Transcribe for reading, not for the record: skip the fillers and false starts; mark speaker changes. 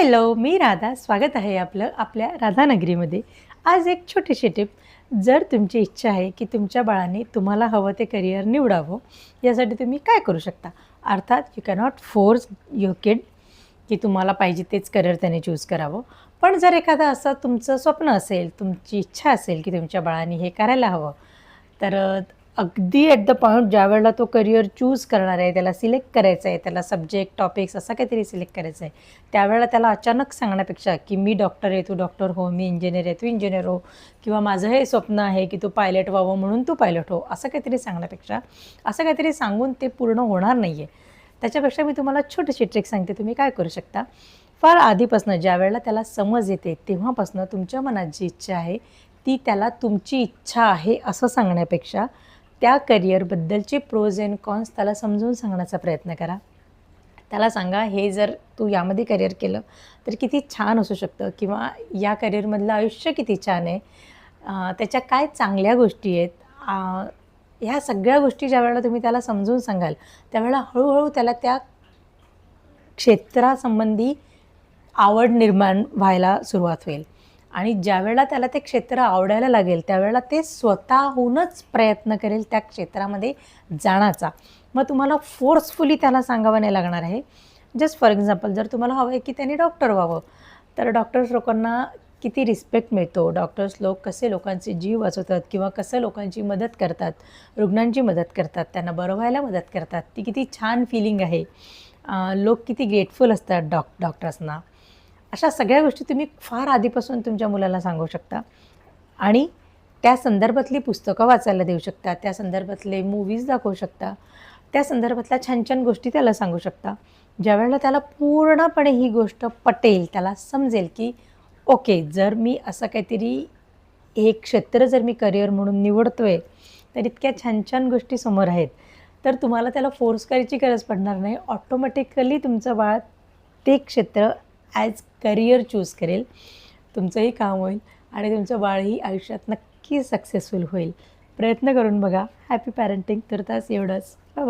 Speaker 1: Hello, मी राधा. स्वागत आहे आपलं आपल्या राधानगरीमध्ये. आज एक छोटीशी टिप. जर तुमची इच्छा आहे की तुमच्या बाळाने तुम्हाला हवं ते करियर निवडावं, यासाठी तुम्ही काय करू शकता? अर्थात यू कॅनॉट फोर्स युअर किड की तुम्हाला पाहिजे तेच करियर त्याने चूज करावं. पण जर एखादं असं तुमचं स्वप्न असेल, तुमची इच्छा असेल की तुमच्या बाळाने हे करायला हवं, तर अगदी ॲट द पॉइंट ज्यावेळेला तो करियर चूज करणार आहे, त्याला सिलेक्ट करायचं आहे, त्याला सब्जेक्ट, टॉपिक्स असं काहीतरी सिलेक्ट करायचं आहे, त्यावेळेला त्याला अचानक सांगण्यापेक्षा की मी डॉक्टर आहे, तू डॉक्टर हो, मी इंजिनियर आहे, तू इंजिनियर हो, किंवा माझं हे स्वप्न आहे की तू पायलट व्हावं म्हणून तू पायलट हो, असं काहीतरी सांगण्यापेक्षा, असं काहीतरी सांगून ते पूर्ण होणार नाही आहे. त्याच्यापेक्षा मी तुम्हाला छोटीशी ट्रिक सांगते, तुम्ही काय करू शकता. फार आधीपासून ज्यावेळेला त्याला समज येते तेव्हापासून तुमच्या मनात जी इच्छा आहे ती त्याला तुमची इच्छा आहे असं सांगण्यापेक्षा त्या करिअरबद्दलचे प्रोज अँड कॉन्स त्याला समजून सांगण्याचा प्रयत्न करा. त्याला सांगा, हे जर तू यामध्ये करिअर केलं तर किती छान असू शकतं, किंवा या करिअरमधलं आयुष्य किती छान आहे, त्याच्या काय चांगल्या गोष्टी आहेत. ह्या सगळ्या गोष्टी ज्यावेळेला तुम्ही त्याला समजून सांगाल, त्यावेळेला हळूहळू त्याला त्या क्षेत्रासंबंधी आवड निर्माण व्हायला सुरुवात होईल. आणि ज्यावेळेला त्याला ते क्षेत्र आवडायला लागेल, त्यावेळेला ते स्वतःहूनच प्रयत्न करेल त्या क्षेत्रामध्ये जाण्याचा. मग तुम्हाला फोर्सफुली त्याला सांगावं नाही लागणार आहे. जस्ट फॉर एक्झाम्पल, जर तुम्हाला हवं आहे की त्यांनी डॉक्टर व्हावं, तर डॉक्टर्स लोकांना किती रिस्पेक्ट मिळतो, डॉक्टर्स लोक कसे लोकांचे जीव वाचवतात किंवा कसं लोकांची मदत करतात, रुग्णांची मदत करतात, त्यांना बरं व्हायला मदत करतात, ती किती छान फिलिंग आहे. लोक किती ग्रेटफुल असतात डॉक्टर्सना. अशा सगळ्या गोष्टी तुम्ही फार आधीपासून तुमच्या मुलाला सांगू शकता आणि त्या संदर्भातली पुस्तकं वाचायला देऊ शकता, त्या संदर्भातले मूव्हीज दाखवू शकता, त्या संदर्भातल्या छान छान गोष्टी त्याला सांगू शकता. ज्यावेळेला त्याला पूर्णपणे ही गोष्ट पटेल, त्याला समजेल की ओके, जर मी असं काहीतरी हे क्षेत्र जर मी करिअर म्हणून निवडतो आहे, तर इतक्या छान छान गोष्टी समोर आहेत, तर तुम्हाला त्याला फोर्स करायची गरज पडणार नाही. ऑटोमॅटिकली तुमचं बाळ ते क्षेत्र ॲज करियर चूज करेल. तुमचंही काम होईल आणि तुमचं बाळही आयुष्यात नक्की सक्सेसफुल होईल. प्रयत्न करून बघा. Happy parenting. तर तास एवढंच. बाय.